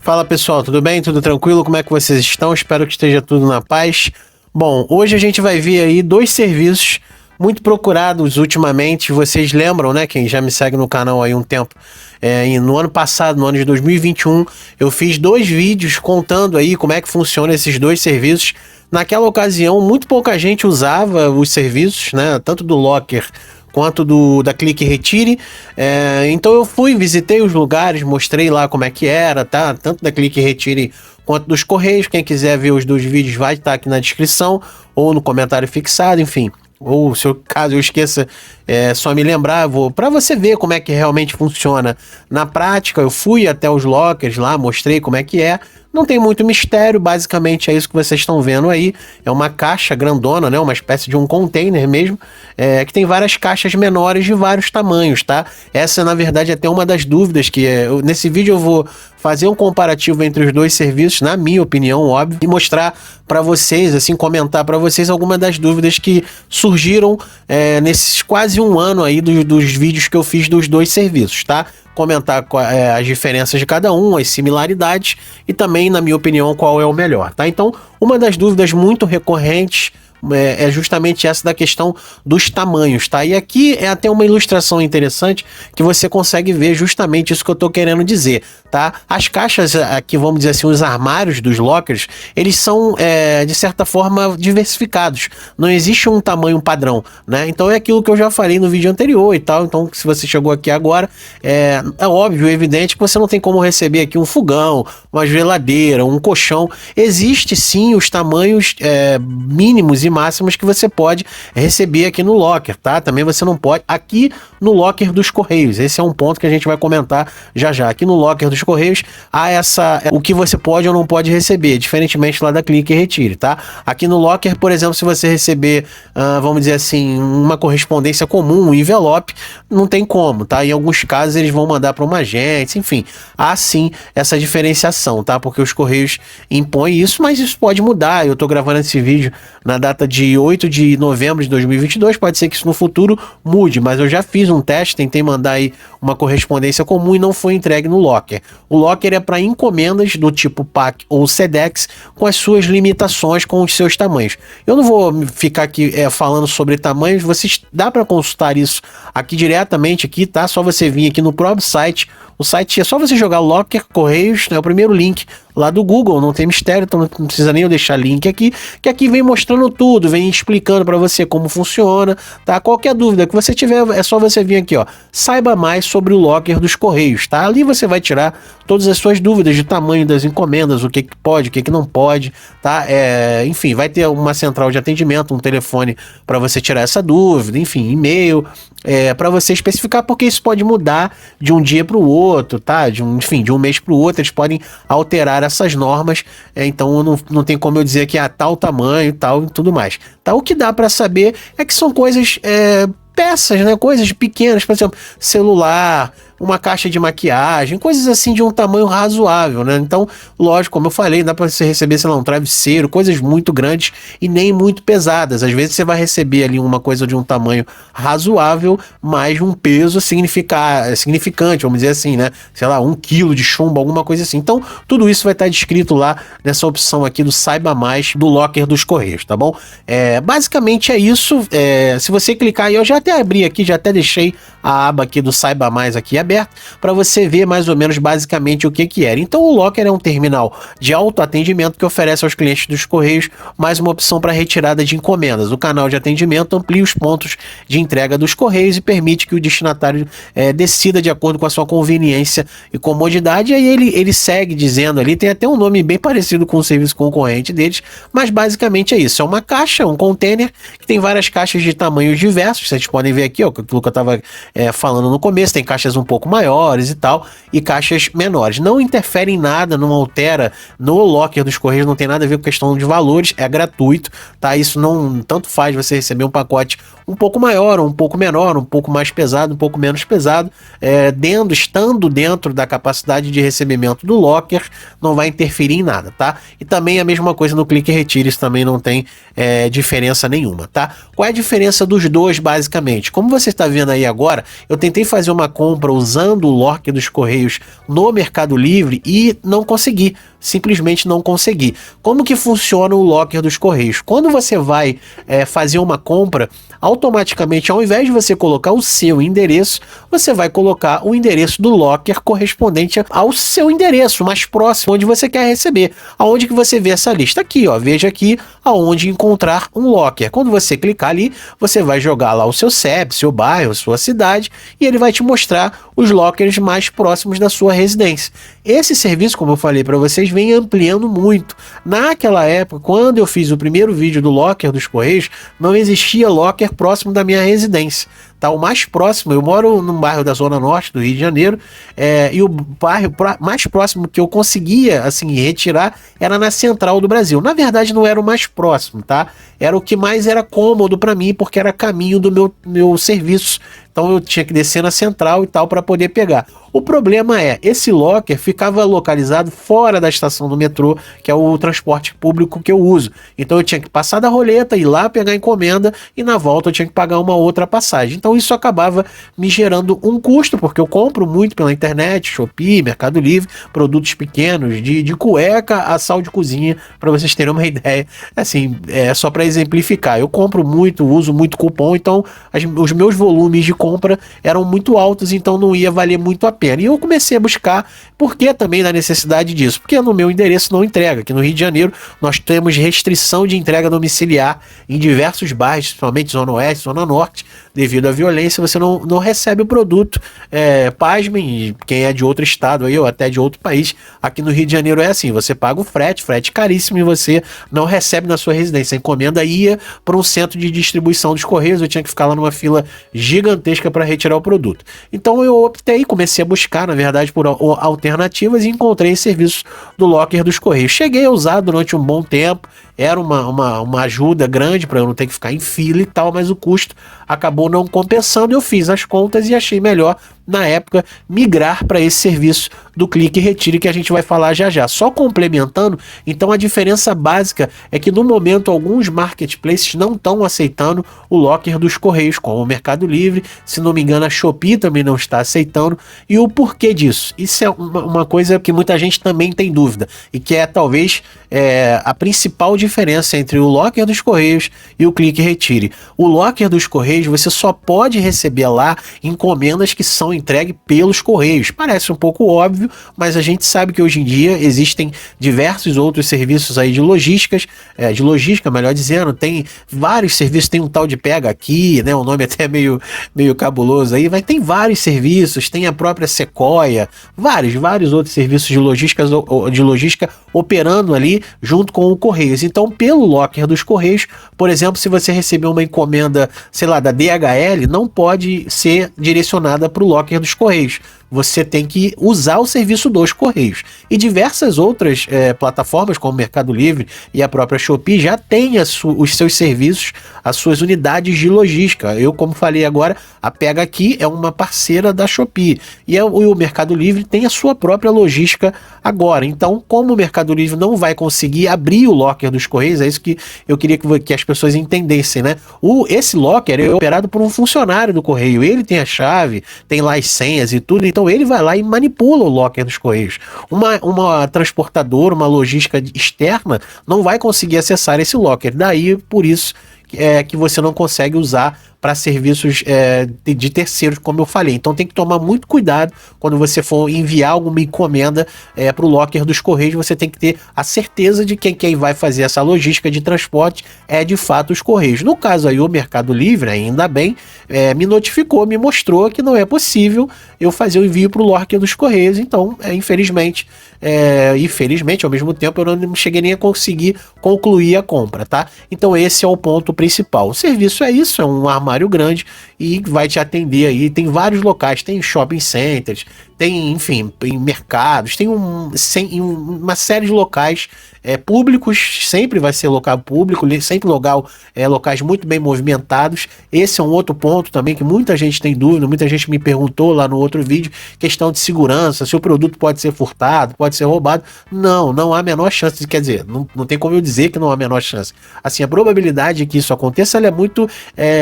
Fala pessoal, tudo bem? Tudo tranquilo? Como é que vocês estão? Espero que esteja tudo na paz. Bom, hoje a gente vai ver aí dois serviços muito procurados ultimamente. Vocês lembram, né? Quem já me segue no canal aí um tempo. No ano passado, no ano de 2021, eu fiz 2 vídeos contando aí como é que funciona esses dois serviços. Naquela ocasião, muito pouca gente usava os serviços, né? Tanto do Locker quanto da Clique Retire. Então eu fui, visitei os lugares, mostrei lá como é que era, tá? Tanto da Clique Retire quanto dos Correios. Quem quiser ver os 2 vídeos vai estar aqui na descrição ou no comentário fixado, enfim. Ou se caso eu esqueça, só me lembrar, para você ver como é que realmente funciona na prática. Eu fui até os lockers lá, mostrei como é que é. Não tem muito mistério, basicamente é isso que vocês estão vendo aí. É uma caixa grandona, né? Uma espécie de um container mesmo, que tem várias caixas menores de vários tamanhos, tá? Essa, na verdade, é até uma das dúvidas que nesse vídeo eu vou fazer um comparativo entre os dois serviços, na minha opinião, óbvio, e mostrar para vocês, assim, comentar para vocês algumas das dúvidas que surgiram nesses quase um ano aí dos vídeos que eu fiz dos dois serviços, tá? Comentar as diferenças de cada um, as similaridades e também, na minha opinião, qual é o melhor, tá? Então, uma das dúvidas muito recorrentes é justamente essa da questão dos tamanhos, tá? E aqui é até uma ilustração interessante que você consegue ver justamente isso que eu tô querendo dizer, tá? As caixas aqui, vamos dizer assim, os armários dos lockers, eles são, de certa forma, diversificados. Não existe um tamanho padrão, né? Então é aquilo que eu já falei no vídeo anterior e tal. Então, se você chegou aqui agora, é óbvio, evidente que você não tem como receber aqui um fogão, uma geladeira, um colchão. Existe sim os tamanhos mínimos e máximas que você pode receber aqui no Locker, tá? Também você não pode aqui no Locker dos Correios. Esse é um ponto que a gente vai comentar já já. Aqui no Locker dos Correios há o que você pode ou não pode receber, diferentemente lá da Clique Retire, tá? Aqui no Locker, por exemplo, se você receber, vamos dizer assim, uma correspondência comum, um envelope, não tem como, tá? Em alguns casos eles vão mandar para uma agência, enfim, há sim essa diferenciação, tá? Porque os Correios impõem isso, mas isso pode mudar. Eu tô gravando esse vídeo na data de 8 de novembro de 2022, pode ser que isso no futuro mude, mas eu já fiz um teste, tentei mandar aí uma correspondência comum e não foi entregue no Locker. O Locker é para encomendas do tipo PAC ou SEDEX com as suas limitações, com os seus tamanhos. Eu não vou ficar aqui falando sobre tamanhos, dá para consultar isso aqui diretamente aqui, tá? Só você vir aqui no próprio site. O site é só você jogar Locker Correios, né? O primeiro link lá do Google, não tem mistério, então não precisa nem eu deixar link aqui, que aqui vem mostrando tudo, vem explicando para você como funciona, tá? Qualquer dúvida que você tiver, é só você vir aqui, ó, saiba mais sobre o Locker dos Correios, tá? Ali você vai tirar todas as suas dúvidas de tamanho das encomendas, o que pode, o que não pode, tá? Enfim, vai ter uma central de atendimento, um telefone para você tirar essa dúvida, enfim, e-mail, para você especificar, porque isso pode mudar de um dia para o outro, tá? De um mês para o outro, eles podem alterar essas normas, então não tem como eu dizer que é tal tamanho e tal e tudo mais, tá? O que dá para saber é que são coisas, peças, né? Coisas pequenas, por exemplo, celular, uma caixa de maquiagem, coisas assim de um tamanho razoável, né? Então, lógico, como eu falei, dá para você receber, sei lá, um travesseiro, coisas muito grandes e nem muito pesadas. Às vezes você vai receber ali uma coisa de um tamanho razoável, mas um peso significante, vamos dizer assim, né? Sei lá, 1 quilo de chumbo, alguma coisa assim. Então, tudo isso vai estar descrito lá nessa opção aqui do Saiba Mais do Locker dos Correios, tá bom? Basicamente é isso. Se você clicar aí, eu já até abri aqui, já até deixei a aba aqui do Saiba Mais aqui aberto, para você ver mais ou menos basicamente o que era. Então o Locker é um terminal de autoatendimento que oferece aos clientes dos Correios mais uma opção para retirada de encomendas. O canal de atendimento amplia os pontos de entrega dos Correios e permite que o destinatário decida de acordo com a sua conveniência e comodidade. E aí ele segue dizendo ali, tem até um nome bem parecido com o serviço concorrente deles, mas basicamente é isso, é uma caixa, um container que tem várias caixas de tamanhos diversos. Vocês podem ver aqui, ó, aquilo que eu estava falando no começo, tem caixas um pouco maiores e tal, e caixas menores. Não interfere em nada, não altera no Locker dos Correios, não tem nada a ver com questão de valores, é gratuito, tá? Isso não tanto faz você receber um pacote um pouco maior, ou um pouco menor, um pouco mais pesado, um pouco menos pesado, estando dentro da capacidade de recebimento do Locker, não vai interferir em nada, tá? E também a mesma coisa no Clique Retire, isso também não tem diferença nenhuma, tá? Qual é a diferença dos dois, basicamente? Como você está vendo aí agora, eu tentei fazer uma compra usando o locker dos Correios no Mercado Livre e não consegui. Simplesmente não consegui. Como que funciona o locker dos Correios? Quando você vai fazer uma compra, automaticamente, ao invés de você colocar o seu endereço, você vai colocar o endereço do locker correspondente ao seu endereço mais próximo, onde você quer receber. Aonde que você vê essa lista? Aqui, ó. Veja aqui aonde encontrar um locker. Quando você clicar ali, você vai jogar lá o seu CEP, seu bairro, sua cidade, e ele vai te mostrar os lockers mais próximos da sua residência. Esse serviço, como eu falei para vocês, vem ampliando muito. Naquela época, quando eu fiz o primeiro vídeo do locker dos Correios, não existia locker próximo da minha residência. Tá, o mais próximo, eu moro num bairro da Zona Norte do Rio de Janeiro, e o bairro mais próximo que eu conseguia assim retirar era na Central do Brasil. Na verdade, não era o mais próximo, tá? Era o que mais era cômodo para mim, porque era caminho do meu serviço. Então eu tinha que descer na Central e tal para poder pegar. O problema é, esse locker ficava localizado fora da estação do metrô, que é o transporte público que eu uso. Então eu tinha que passar da roleta, ir lá pegar a encomenda e na volta eu tinha que pagar uma outra passagem. Então isso acabava me gerando um custo, porque eu compro muito pela internet, Shopee, Mercado Livre, produtos pequenos, de cueca a sal de cozinha, para vocês terem uma ideia. Assim, só para exemplificar, eu compro muito, uso muito cupom, então os meus volumes de compra eram muito altos, então não ia valer muito a pena. E eu comecei a buscar, por que também da necessidade disso? Porque no meu endereço não entrega. Aqui no Rio de Janeiro nós temos restrição de entrega domiciliar em diversos bairros, principalmente Zona Oeste, Zona Norte, devido à violência, você não recebe o produto. Pasmem, quem é de outro estado aí, ou até de outro país, aqui no Rio de Janeiro é assim, você paga o frete caríssimo, e você não recebe na sua residência. A encomenda ia para um centro de distribuição dos Correios, eu tinha que ficar lá numa fila gigantesca para retirar o produto. Então eu optei, comecei a buscar, na verdade, por alternativas e encontrei esse serviço do locker dos Correios. Cheguei a usar durante um bom tempo, era uma ajuda grande para eu não ter que ficar em fila e tal, mas o custo acabou não compensando. Eu fiz as contas e achei melhor, na época, migrar para esse serviço do Clique e Retire, que a gente vai falar já já. Só complementando, então a diferença básica é que no momento alguns marketplaces não estão aceitando o locker dos Correios, como o Mercado Livre, se não me engano a Shopee também não está aceitando. E o porquê disso? Isso é uma coisa que muita gente também tem dúvida, e que é talvez a principal diferença entre o locker dos Correios e o Clique e Retire. O locker dos Correios, você só pode receber lá encomendas que são entregues pelos Correios. Parece um pouco óbvio, mas a gente sabe que hoje em dia existem diversos outros serviços aí de logística, melhor dizendo, tem vários serviços, tem um tal de Pega Aqui, né, um nome até meio cabuloso aí, mas tem vários serviços, tem a própria Sequoia, vários outros serviços de logística operando ali junto com o Correios. Então, pelo locker dos Correios, por exemplo, se você receber uma encomenda, sei lá, da DHL, não pode ser direcionada para o locker dos Correios. Você tem que usar o serviço dos Correios. E diversas outras plataformas, como o Mercado Livre e a própria Shopee, já têm os seus serviços, as suas unidades de logística. Eu, como falei agora, a Pega Aqui é uma parceira da Shopee. E o Mercado Livre tem a sua própria logística agora. Então, como o Mercado Livre não vai conseguir abrir o locker dos Correios, é isso que eu queria que as pessoas entendessem, né? Esse locker é operado por um funcionário do Correio. Ele tem a chave, tem lá as senhas e tudo, então ele vai lá e manipula o locker dos Correios. Uma transportadora, uma logística externa não vai conseguir acessar esse locker. Daí, por isso, que você não consegue usar para serviços de terceiros, como eu falei. Então tem que tomar muito cuidado quando você for enviar alguma encomenda para o locker dos Correios. Você tem que ter a certeza de que quem vai fazer essa logística de transporte é de fato os Correios. No caso aí, o Mercado Livre, ainda bem, me notificou, me mostrou que não é possível eu fazer o envio para o locker dos Correios. Então, infelizmente, ao mesmo tempo, eu não cheguei nem a conseguir concluir a compra, tá? Então esse é o ponto principal. O serviço é um armário grande e vai te atender aí. Tem vários locais, tem shopping centers, tem, enfim, em mercados, tem uma série de locais públicos, sempre vai ser local público, sempre locais muito bem movimentados. Esse é um outro ponto também que muita gente tem dúvida, muita gente me perguntou lá no outro vídeo, questão de segurança, se o produto pode ser furtado, pode ser roubado. Não há a menor chance, quer dizer, não tem como eu dizer que não há a menor chance. Assim, a probabilidade de que isso aconteça ela é muito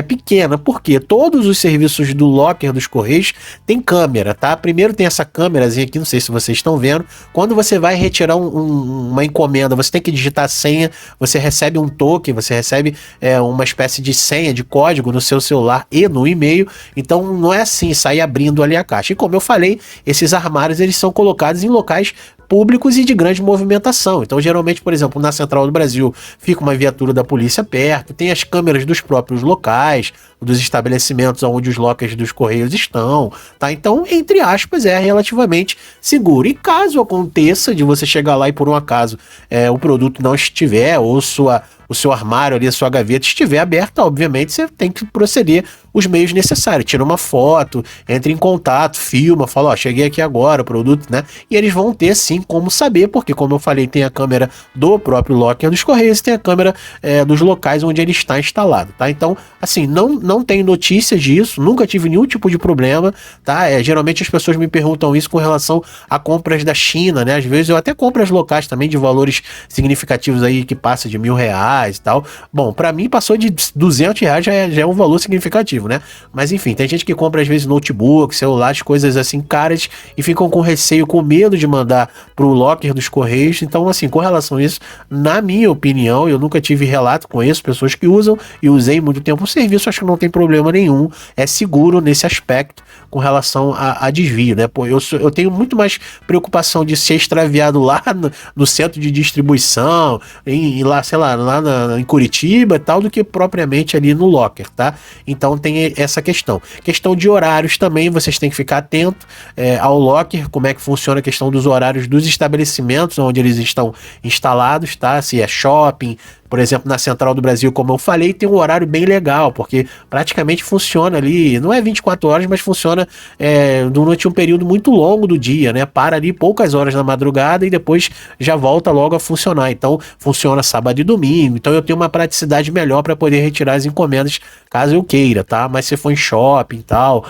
pequena, porque todos os serviços do locker dos Correios tem câmera, tá? Primeiro tem essa câmerazinha aqui, não sei se vocês estão vendo, quando você vai retirar uma encomenda, você tem que digitar a senha, você recebe um token, você recebe uma espécie de senha, de código no seu celular e no e-mail, então não é assim, sair abrindo ali a caixa. E como eu falei, esses armários eles são colocados em locais públicos e de grande movimentação. Então, geralmente, por exemplo, na Central do Brasil fica uma viatura da polícia perto, tem as câmeras dos próprios locais, dos estabelecimentos onde os lockers dos Correios estão, tá? Então, entre aspas, é relativamente seguro. E caso aconteça de você chegar lá e por um acaso o produto não estiver, ou o seu armário ali, a sua gaveta estiver aberta, obviamente você tem que proceder os meios necessários. Tira uma foto, entra em contato, filma, fala, ó, cheguei aqui agora, o produto, né? E eles vão ter sim como saber, porque como eu falei, tem a câmera do próprio locker dos Correios e tem a câmera dos locais onde ele está instalado, tá? Então, assim, não tem notícias disso, nunca tive nenhum tipo de problema, tá? Geralmente as pessoas me perguntam isso com relação a compras da China, né? Às vezes eu até compro as locais também de valores significativos aí que passa de R$ 1.000 e tal. Bom, pra mim passou de R$ 200 já é um valor significativo, né? Mas enfim, tem gente que compra às vezes notebook, celulares, coisas assim caras e ficam com receio, com medo de mandar pro locker dos Correios. Então, assim, com relação a isso, na minha opinião, eu nunca tive relato com isso, pessoas que usam e usei muito tempo o serviço, acho que não tem problema nenhum, é seguro nesse aspecto com relação a desvio, né? Pô, eu tenho muito mais preocupação de ser extraviado lá no centro de distribuição, lá, sei lá, em Curitiba e tal, do que propriamente ali no locker, tá? Então tem essa questão. Questão de horários também, vocês têm que ficar atento ao locker, como é que funciona a questão dos horários dos estabelecimentos onde eles estão instalados, tá? Se é shopping, por exemplo, na Central do Brasil, como eu falei, tem um horário bem legal, porque praticamente funciona ali, não é 24 horas, mas funciona durante um período muito longo do dia, né? Para ali poucas horas na madrugada e depois já volta logo a funcionar. Então, funciona sábado e domingo. Então, eu tenho uma praticidade melhor para poder retirar as encomendas caso eu queira, tá? Mas se for em shopping e tal,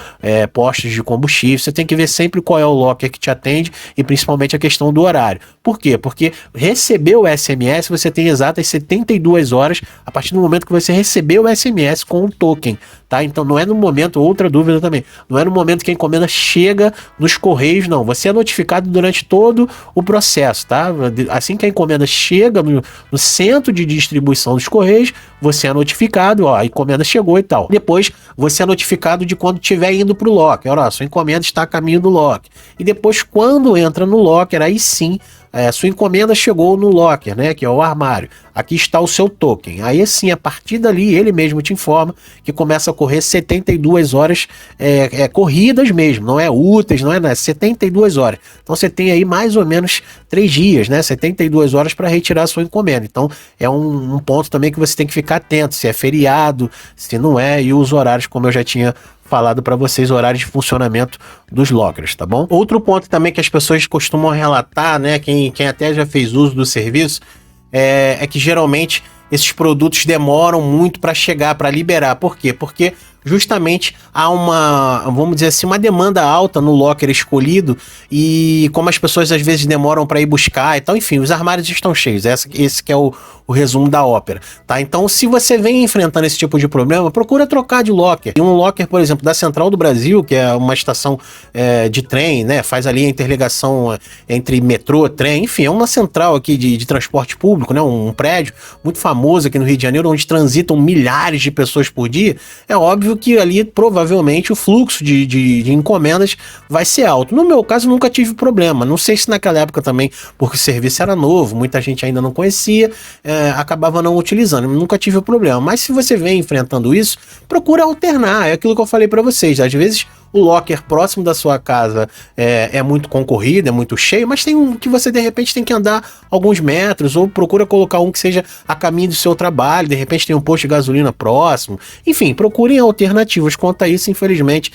postos de combustível, você tem que ver sempre qual é o locker que te atende e principalmente a questão do horário. Por quê? Porque receber o SMS, você tem exatas 72 horas a partir do momento que você recebeu o SMS com o token, tá? Então não é no momento, outra dúvida também, não é no momento que a encomenda chega nos Correios, não. Você é notificado durante todo o processo, tá? Assim que a encomenda chega no centro de distribuição dos Correios, você é notificado, ó, a encomenda chegou e tal. Depois você é notificado de quando estiver indo pro locker, ó, sua encomenda está a caminho do locker. E depois quando entra no locker, aí sim, sua encomenda chegou no locker, né, que é o armário. Aqui está o seu token. Aí sim, a partir dali, ele mesmo te informa que começa a correr 72 horas corridas mesmo, não é úteis, não é nada, 72 horas. Então você tem aí mais ou menos 3 dias, né, 72 horas para retirar a sua encomenda. Então é um ponto também que você tem que ficar atento, se é feriado, se não é, e os horários, como eu já tinha falado para vocês, horários de funcionamento dos lockers, tá bom? Outro ponto também que as pessoas costumam relatar, né, quem até já fez uso do serviço, é que geralmente esses produtos demoram muito para chegar, para liberar. Por quê? Porque justamente há vamos dizer assim, uma demanda alta no locker escolhido e como as pessoas às vezes demoram para ir buscar e tal, enfim, os armários estão cheios, esse que é o resumo da ópera, tá? Então, se você vem enfrentando esse tipo de problema, procura trocar de locker. E um locker, por exemplo, da Central do Brasil, que é uma estação de trem, né? Faz ali a interligação entre metrô, trem, enfim, é uma central aqui de transporte público, né? Um prédio muito famoso aqui no Rio de Janeiro, onde transitam milhares de pessoas por dia. É óbvio que ali, provavelmente, o fluxo de encomendas vai ser alto. No meu caso, nunca tive problema. Não sei se naquela época também, porque o serviço era novo, muita gente ainda não conhecia, acabava não utilizando, nunca tive o problema. Mas se você vem enfrentando isso, procura alternar, é aquilo que eu falei para vocês, às vezes o locker próximo da sua casa é muito concorrido, é muito cheio, mas tem um que você de repente tem que andar alguns metros, ou procura colocar um que seja a caminho do seu trabalho, de repente tem um posto de gasolina próximo. Enfim, procurem alternativas quanto a isso. Infelizmente,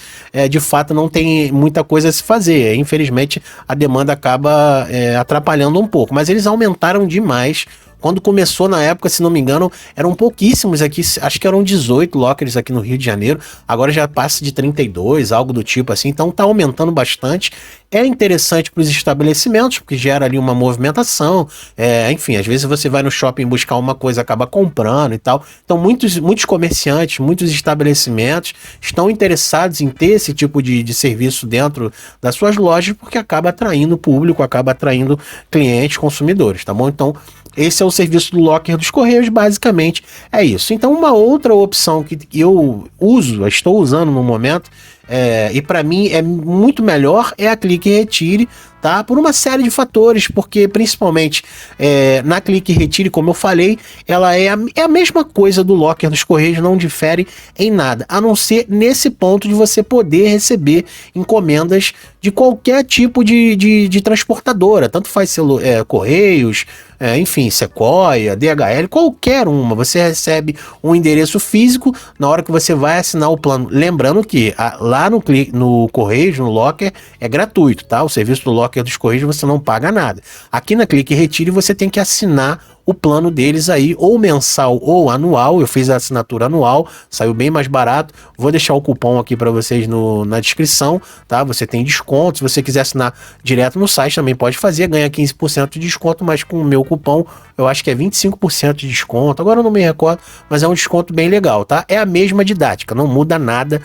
de fato não tem muita coisa a se fazer. Infelizmente, a demanda acaba atrapalhando um pouco, mas eles aumentaram demais. Quando começou na época, se não me engano, eram pouquíssimos aqui, acho que eram 18 lockers aqui no Rio de Janeiro, agora já passa de 32, algo do tipo assim, então tá aumentando bastante. É interessante para os estabelecimentos, porque gera ali uma movimentação, enfim, às vezes você vai no shopping buscar uma coisa, acaba comprando e tal. Então muitos comerciantes, muitos estabelecimentos estão interessados em ter esse tipo de serviço dentro das suas lojas, porque acaba atraindo público, acaba atraindo clientes, consumidores, tá bom? Então esse é o serviço do locker dos Correios, basicamente é isso. Então uma outra opção que eu estou usando no momento, e para mim é muito melhor, é a Clique e Retire, tá? Por uma série de fatores, porque principalmente na Clique e Retire, como eu falei, ela é a mesma coisa do locker dos Correios, não difere em nada, a não ser nesse ponto de você poder receber encomendas de qualquer tipo de transportadora, tanto faz ser Correios, enfim, Sequoia, DHL, qualquer uma. Você recebe um endereço físico na hora que você vai assinar o plano. Lembrando que lá no Correios, no Locker, é gratuito, tá? O serviço do Locker dos Correios você não paga nada. Aqui na Clique e Retire você tem que assinar o plano deles aí, ou mensal ou anual. Eu fiz a assinatura anual, saiu bem mais barato. Vou deixar o cupom aqui para vocês na descrição, tá? Você tem desconto, se você quiser assinar direto no site também pode fazer, ganha 15% de desconto, mas com o meu cupom eu acho que é 25% de desconto, agora eu não me recordo, mas é um desconto bem legal, tá? É a mesma didática, não muda nada.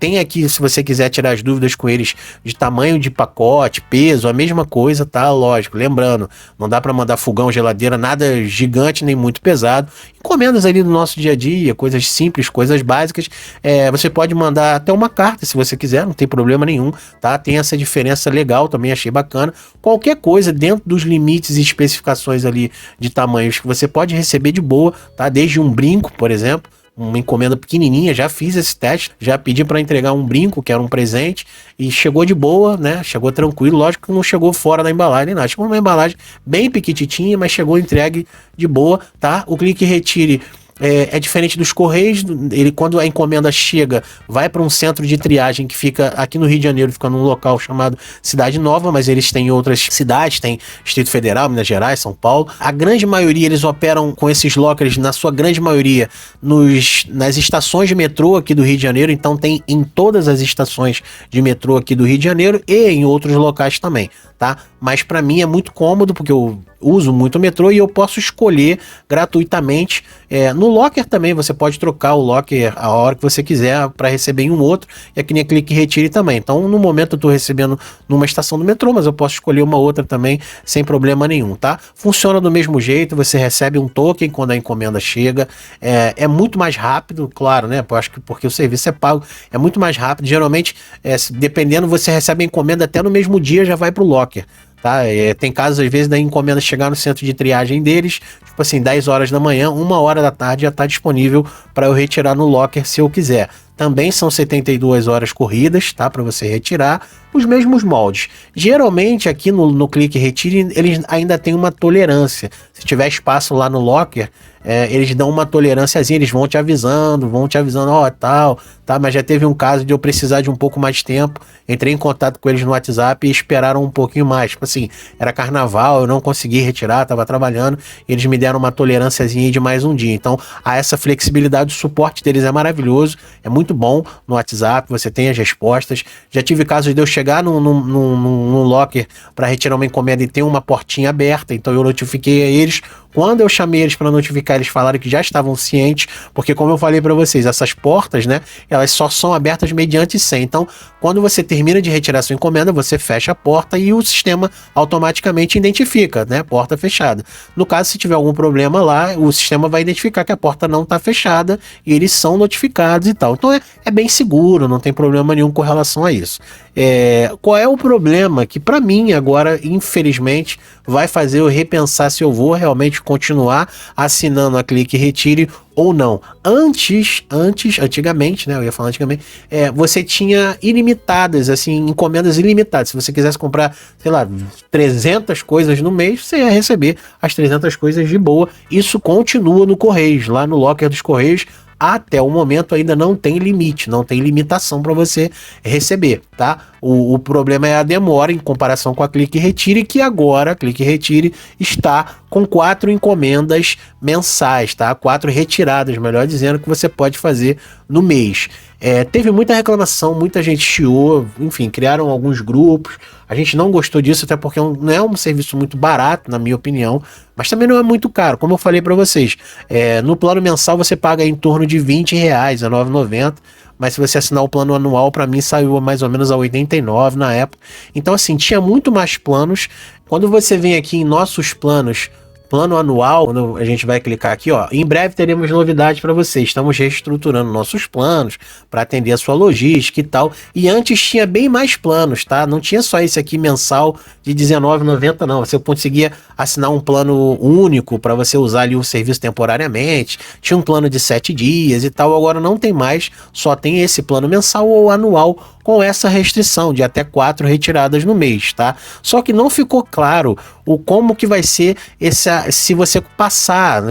Tem aqui, se você quiser tirar as dúvidas com eles de tamanho de pacote, peso, a mesma coisa, tá? Lógico, lembrando, não dá para mandar fogão, geladeira, nada gigante nem muito pesado. Encomendas ali do nosso dia a dia, coisas simples, coisas básicas. Você pode mandar até uma carta se você quiser, não tem problema nenhum, tá? Tem essa diferença legal, também achei bacana. Qualquer coisa dentro dos limites e especificações ali de tamanhos que você pode receber de boa, tá? Desde um brinco, por exemplo, uma encomenda pequenininha, já fiz esse teste, já pedi para entregar um brinco, que era um presente, e chegou de boa, né? Chegou tranquilo, lógico que não chegou fora da embalagem, não. Chegou uma embalagem bem pequititinha, mas chegou entregue de boa, tá? O Clique e Retire é diferente dos Correios. Ele, quando a encomenda chega, vai para um centro de triagem que fica aqui no Rio de Janeiro, fica num local chamado Cidade Nova, mas eles têm outras cidades, tem Distrito Federal, Minas Gerais, São Paulo. A grande maioria, eles operam com esses lockers, na sua grande maioria, nas estações de metrô aqui do Rio de Janeiro, então tem em todas as estações de metrô aqui do Rio de Janeiro e em outros locais também, tá? Mas para mim é muito cômodo, porque eu uso muito o metrô e eu posso escolher gratuitamente. No locker também você pode trocar o locker a hora que você quiser para receber em um outro, e aqui nem Clique e Retire também. Então no momento eu estou recebendo numa estação do metrô, mas eu posso escolher uma outra também sem problema nenhum, tá? Funciona do mesmo jeito, você recebe um token quando a encomenda chega, é muito mais rápido, claro, né? Eu acho que porque o serviço é pago, é muito mais rápido. Geralmente, dependendo, você recebe a encomenda até no mesmo dia, já vai pro locker. Tá? Tem casos, às vezes, da encomenda chegar no centro de triagem deles, tipo assim, 10 horas da manhã, 1 hora da tarde já está disponível para eu retirar no locker se eu quiser. Também são 72 horas corridas, tá? Para você retirar os mesmos moldes. Geralmente aqui no Clique e Retire eles ainda têm uma tolerância. Se tiver espaço lá no locker, eles dão uma tolerânciazinha, eles vão te avisando, ó, tal, tá? Mas já teve um caso de eu precisar de um pouco mais de tempo, entrei em contato com eles no WhatsApp e esperaram um pouquinho mais. Tipo assim, era carnaval, eu não consegui retirar, tava trabalhando, e eles me deram uma tolerânciazinha de mais um dia. Então, essa flexibilidade, o suporte deles é maravilhoso, é muito bom no WhatsApp, você tem as respostas. Já tive casos de eu chegar num locker para retirar uma encomenda e ter uma portinha aberta, então eu notifiquei a eles. Quando eu chamei eles para notificar, eles falaram que já estavam cientes, porque como eu falei para vocês, essas portas, né, elas só são abertas mediante senha. Então, quando você termina de retirar sua encomenda, você fecha a porta e o sistema automaticamente identifica, né, porta fechada. No caso, se tiver algum problema lá, o sistema vai identificar que a porta não está fechada e eles são notificados e tal. Então, é bem seguro, não tem problema nenhum com relação a isso. Qual é o problema que para mim agora, infelizmente, vai fazer eu repensar se eu vou realmente realmente continuar assinando a Clique e Retire ou não. Antigamente, né? Eu ia falar antigamente, você tinha ilimitadas, assim, encomendas ilimitadas. Se você quisesse comprar, sei lá, 300 coisas no mês, você ia receber as 300 coisas de boa. Isso continua no Correios, lá no locker dos Correios. Até o momento ainda não tem limite, não tem limitação para você receber, tá? O problema é a demora em comparação com a Clique e Retire, que agora a Clique e Retire está com 4 encomendas mensais, tá? 4 retiradas, melhor dizendo, que você pode fazer no mês. Teve muita reclamação, muita gente chiou, enfim, criaram alguns grupos. A gente não gostou disso, até porque não é um serviço muito barato, na minha opinião, mas também não é muito caro, como eu falei para vocês. No plano mensal você paga em torno de R$20, a R$ 9,90, mas se você assinar o plano anual, para mim saiu mais ou menos a 89 na época. Então assim, tinha muito mais planos. Quando você vem aqui em nossos planos, plano anual, quando a gente vai clicar aqui, ó, em breve teremos novidades para você. Estamos reestruturando nossos planos para atender a sua logística e tal. E antes tinha bem mais planos, tá? Não tinha só esse aqui mensal de R$19,90, não. Você conseguia assinar um plano único para você usar ali o serviço temporariamente. Tinha um plano de 7 dias e tal. Agora não tem mais, só tem esse plano mensal ou anual, com essa restrição de até 4 retiradas no mês, tá? Só que não ficou claro como que vai ser se você passar,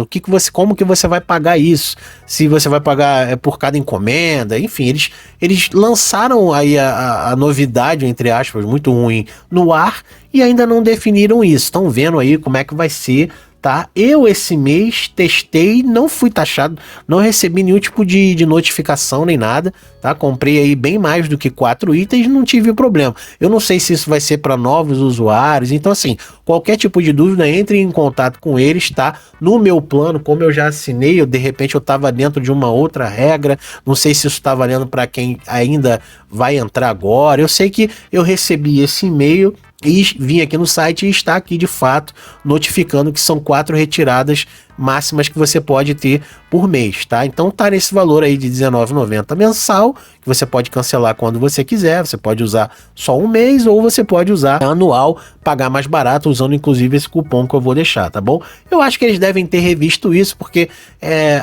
como que você vai pagar isso, se você vai pagar por cada encomenda, enfim, eles lançaram aí a novidade, entre aspas, muito ruim no ar e ainda não definiram isso. Estão vendo aí como é que vai ser, tá? Eu esse mês testei, não fui taxado, não recebi nenhum tipo de notificação nem nada, tá? Comprei aí bem mais do que 4 itens, não tive problema. Eu não sei se isso vai ser para novos usuários, então assim, qualquer tipo de dúvida, entre em contato com eles, tá? No meu plano, como eu já assinei, de repente eu estava dentro de uma outra regra, não sei se isso está valendo para quem ainda vai entrar agora. Eu sei que eu recebi esse e-mail e vim aqui no site e está aqui de fato notificando que são 4 retiradas máximas que você pode ter por mês, tá? Então tá nesse valor aí de R$19,90 mensal, que você pode cancelar quando você quiser, você pode usar só um mês ou você pode usar anual, pagar mais barato, usando inclusive esse cupom que eu vou deixar, tá bom? Eu acho que eles devem ter revisto isso, porque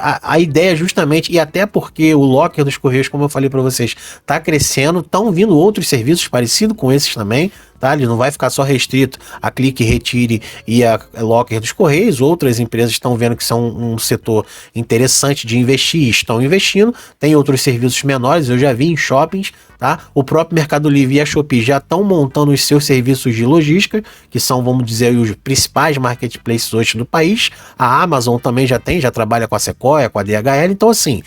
a ideia justamente, e até porque o locker dos Correios, como eu falei para vocês, tá crescendo, estão vindo outros serviços parecidos com esses também, tá? Ele não vai ficar só restrito a Clique, Retire e a locker dos Correios. Outras empresas estão vendo que são um setor interessante de investir, estão investindo. Tem outros serviços menores, eu já vi em shoppings, tá? O próprio Mercado Livre e a Shopee já estão montando os seus serviços de logística, que são, vamos dizer, os principais marketplaces hoje do país. A Amazon também já trabalha com a Sequoia, com a DHL. Então assim,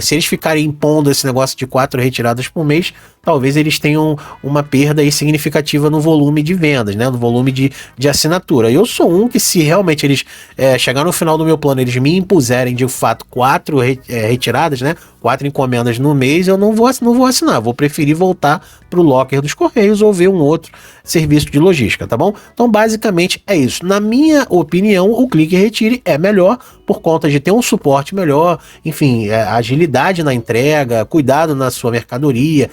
se eles ficarem impondo esse negócio de 4 retiradas por mês, talvez eles tenham uma perda aí significativa no volume de vendas, né? No volume de assinatura. Eu sou um que, se realmente eles chegar no final do meu plano, eles me impuserem de fato 4 retiradas, né? 4 encomendas no mês, eu não vou assinar. Vou preferir voltar para o locker dos Correios ou ver um outro serviço de logística, tá bom? Então, basicamente é isso. Na minha opinião, o Clique e Retire é melhor por conta de ter um suporte melhor, enfim, agilidade na entrega, cuidado na sua mercadoria,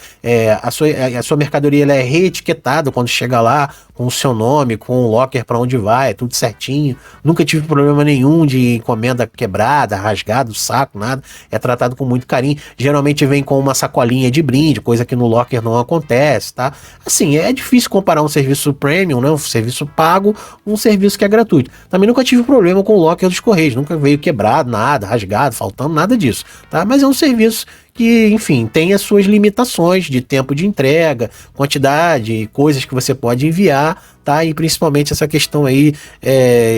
a sua mercadoria ela é reetiquetada quando chega lá, com o seu nome, com o locker para onde vai, tudo certinho. Nunca tive problema nenhum de encomenda quebrada, rasgada, saco, nada. É tratado com muito carinho. Geralmente vem com uma sacolinha de brinde, coisa que no locker não acontece, tá? Assim, é difícil comparar um serviço premium, né? Um serviço pago, um serviço que é gratuito. Também nunca tive problema com o locker dos Correios, nunca veio quebrado, nada, rasgado, faltando nada disso, tá? Mas é um serviço que, enfim, tem as suas limitações de tempo de entrega, quantidade, coisas que você pode enviar, tá? E principalmente essa questão aí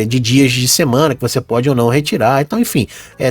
de dias de semana que você pode ou não retirar. Então, enfim,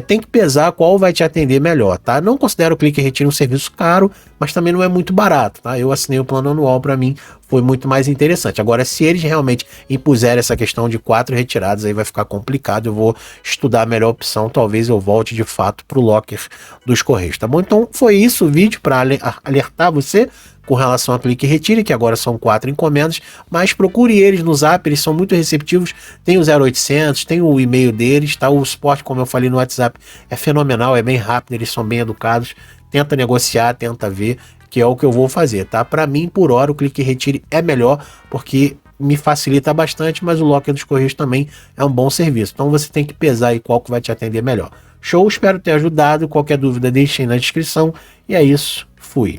tem que pesar qual vai te atender melhor, tá? Não considero o Clique e Retire um serviço caro, mas também não é muito barato, tá? Eu assinei o plano anual, para mim foi muito mais interessante. Agora, se eles realmente impuserem essa questão de 4 retiradas, aí vai ficar complicado. Eu vou estudar a melhor opção, talvez eu volte de fato pro locker dos Correios, tá bom? Então foi isso o vídeo para alertar você com relação a Clique e Retire, que agora são 4 encomendas, mas procure eles no Zap, eles são muito receptivos, tem o 0800, tem o e-mail deles, tá? O suporte, como eu falei no WhatsApp, é fenomenal, é bem rápido, eles são bem educados, tenta negociar, tenta ver, que é o que eu vou fazer, tá? Para mim, por hora, o Clique e Retire é melhor, porque me facilita bastante, mas o Locker dos Correios também é um bom serviço. Então você tem que pesar aí qual que vai te atender melhor. Show, espero ter ajudado. Qualquer dúvida deixem na descrição. E é isso, fui.